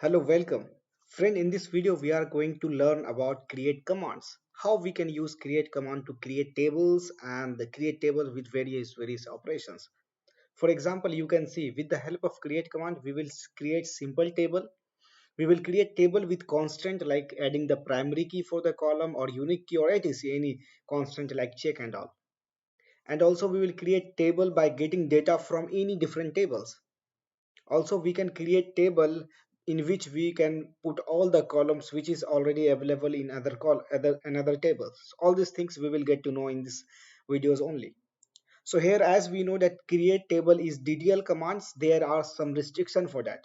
Hello, welcome. Friend, in this video we are going to learn about create commands. How we can use create command to create tables and the create tables with various operations. For example, you can see with the help of create command we will create simple table. We will create table with constant like adding the primary key for the column or unique key or etc any constant like check and all. And also we will create table by getting data from any different tables. Also we can create table in which we can put all the columns which is already available in other another tables. All these things we will get to know in this videos only. So here, as we know that create table is ddl commands, there are some restriction for that.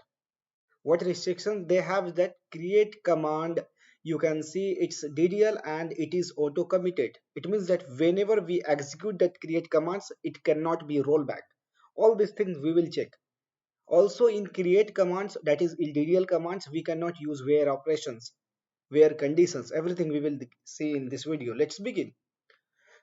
What restriction they have? That create command, you can see it's ddl and it is auto committed. It means that whenever we execute that create commands, it cannot be rollback. All these things we will check. Also in create commands, that is in DDL commands, we cannot use where operations, where conditions, everything we will see in this video. Let's begin.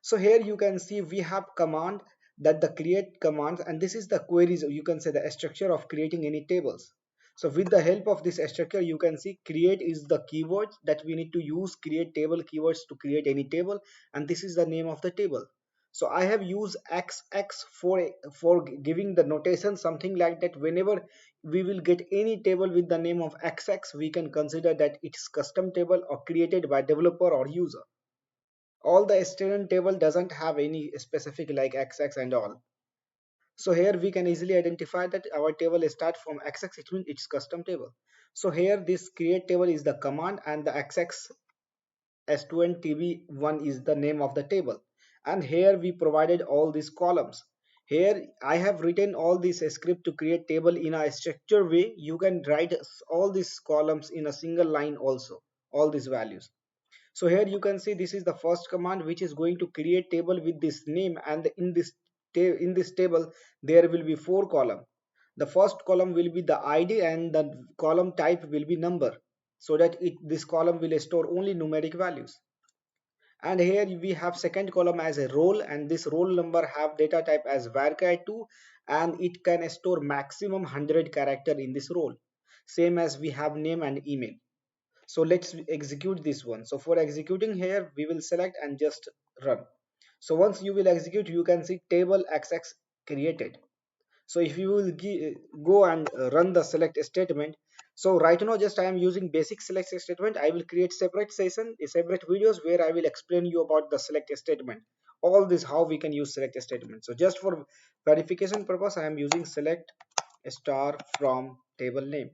So here you can see we have command, that the create commands, and this is the queries, you can say the structure of creating any tables. So with the help of this structure, you can see create is the keywords that we need to use, create table keywords to create any table, and this is the name of the table. So I have used xx for giving the notation something like that. Whenever we will get any table with the name of xx, we can consider that it's custom table or created by developer or user. All the student table doesn't have any specific like xx and all. So here we can easily identify that our table start from xx, it means it's custom table. So here this create table is the command and the xx s2 and tb1 is the name of the table. And here we provided all these columns. Here I have written all this script to create table in a structured way. You can write all these columns in a single line also, all these values. So here you can see this is the first command which is going to create table with this name, and in this table there will be four column. The first column will be the id and the column type will be number, so that this column will store only numeric values. And here we have second column as a roll, and this roll number have data type as varchar2, and it can store maximum 100 character in this roll. Same as we have name and email. So let's execute this one. So for executing here, we will select and just run. So once you will execute, you can see table xx created. So if you will go and run the select statement, so right now just I am using basic select statement. I will create separate session, separate videos where I will explain you about the select statement, all this how we can use select statement. So just for verification purpose, I am using select star from table name.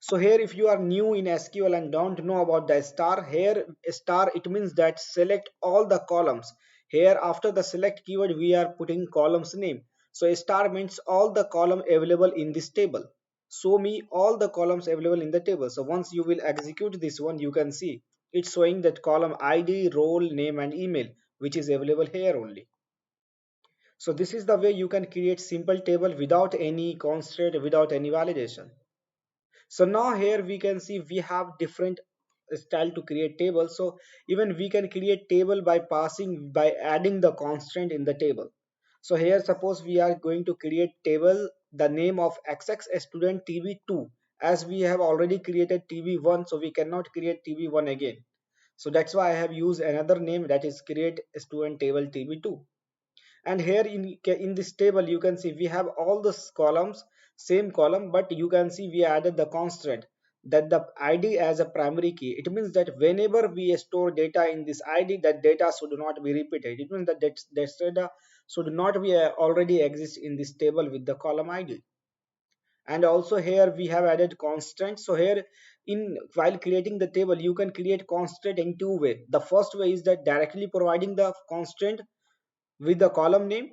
So here if you are new in SQL and don't know about the star, here star it means that select all the columns. Here after the select keyword we are putting columns name. So star means all the column available in this table. Show me all the columns available in the table. So once you will execute this one, you can see it's showing that column ID, role, name and email, which is available here only. So this is the way you can create simple table without any constraint, without any validation. So now here we can see we have different style to create tables. So even we can create table by adding the constant in the table. So here suppose we are going to create table the name of xx student tb2, as we have already created tb1, so we cannot create tb1 again. So that's why I have used another name, that is create student table tb2. And here in this table you can see we have all the columns, same column, but you can see we added the constant, that the id as a primary key. It means that whenever we store data in this id, that data should not be repeated. It means that that data should not be already exist in this table with the column id. And also here we have added constant. So here in while creating the table, you can create constant in two ways. The first way is that directly providing the constant with the column name,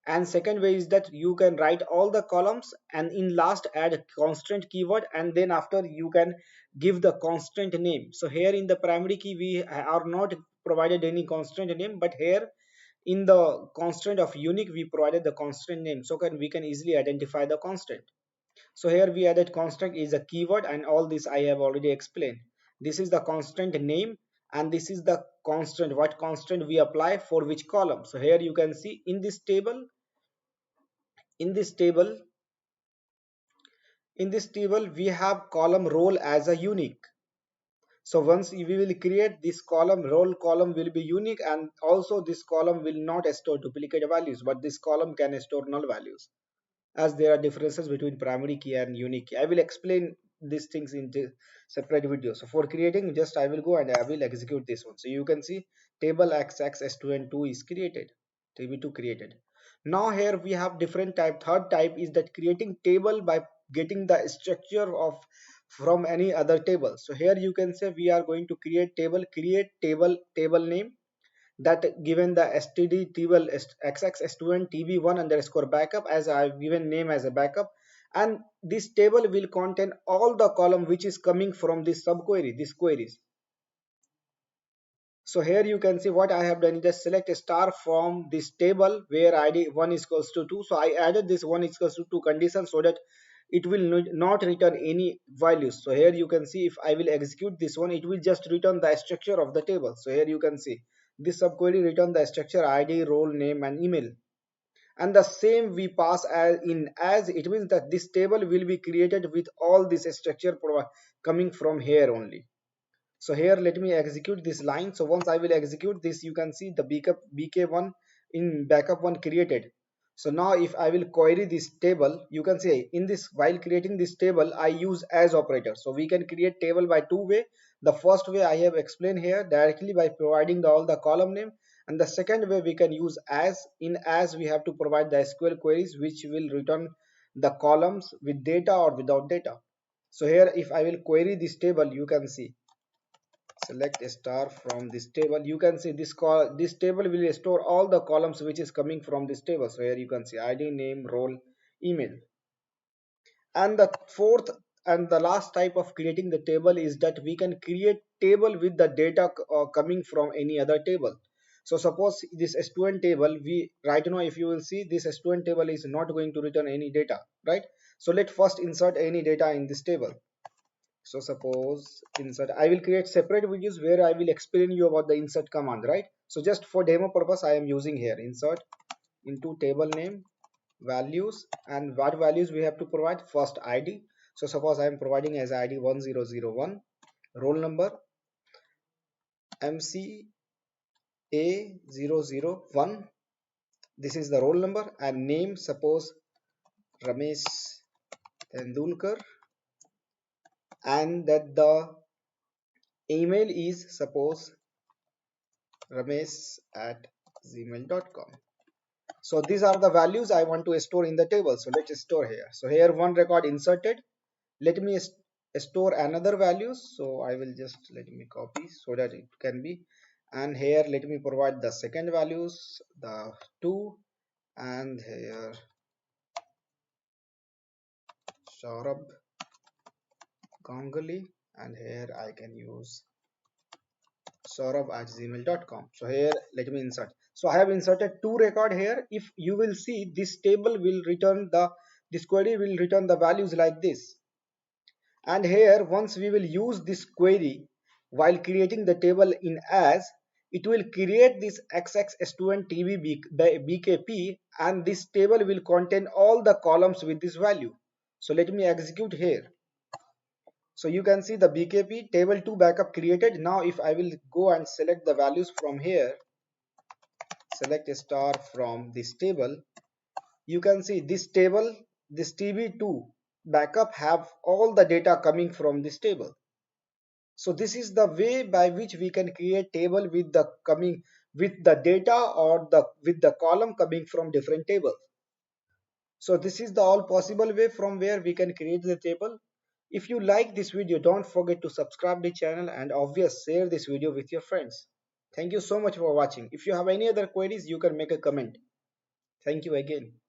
and second way is that you can write all the columns and in last add a constant keyword, and then after you can give the constant name. So here in the primary key we are not provided any constant name, but here in the constant of unique we provided the constant name, so we can easily identify the constant. So here we added constant is a keyword, and all this I have already explained. This is the constant name, and this is the constant, what constant we apply for which column. So here you can see in this table, In this table we have column role as a unique. So once we will create this column, role column will be unique, and also this column will not store duplicate values, but this column can store null values, as there are differences between primary key and unique key. I will explain these things in the separate video. So for creating, just I will go and I will execute this one. So you can see table xx s2 and 2 is created, tb2 created. Now here we have different type. Third type is that creating table by getting the structure of from any other table. So here you can say we are going to create table name, that given the std table xx2 tb1 underscore backup, as I've given name as a backup, and this table will contain all the column which is coming from this subquery, this queries. So here you can see what I have done is just select a star from this table where id 1 is equals to 2. So I added this 1 is equals to 2 condition so that it will not return any values. So here you can see if I will execute this one, it will just return the structure of the table. So here you can see this subquery return the structure id, role name and email. And the same we pass as it means that this table will be created with all this structure coming from here only. So here let me execute this line. So once I will execute this, you can see the bk1 in backup one created. So now if I will query this table, you can say in this, while creating this table I use as operator. So we can create table by two way. The first way I have explained here directly by providing all the column name, and the second way we can use as. In as we have to provide the SQL queries which will return the columns with data or without data. So here if I will query this table, you can see select a star from this table, you can see this table will store all the columns which is coming from this table. So here you can see id, name, role, email. And the fourth and the last type of creating the table is that we can create table with the data coming from any other table. So suppose this student table, we right now if you will see this student table is not going to return any data, right? So let first insert any data in this table. So suppose insert, I will create separate videos where I will explain you about the insert command, right? So just for demo purpose I am using here insert into table name values, and what values we have to provide. First id, so suppose I am providing as id 1001, roll number mca001, this is the roll number, and name suppose Ramesh Tendulkar, and that the email is suppose ramesh at gmail.com. So these are the values I want to store in the table. So let's store here. So here one record inserted. Let me store another values. So I will just let me copy so that it can be. And here let me provide the second values, the 2, and here Saurabh Ganguly, and here I can use Saurabh at gmail.com. So here let me insert. So I have inserted two record here. If you will see, this table will return this query will return the values like this. And here once we will use this query while creating the table in as, it will create this xx2 bkp, and this table will contain all the columns with this value. So let me execute here. So you can see the bkp table 2 backup created. Now if I will go and select the values from here, select a star from this table, you can see this table, this tb2 backup have all the data coming from this table. So this is the way by which we can create table with the coming with the data or the with the column coming from different tables. So this is the all possible way from where we can create the table. If you like this video, don't forget to subscribe the channel and obviously share this video with your friends. Thank you so much for watching. If you have any other queries, you can make a comment. Thank you again.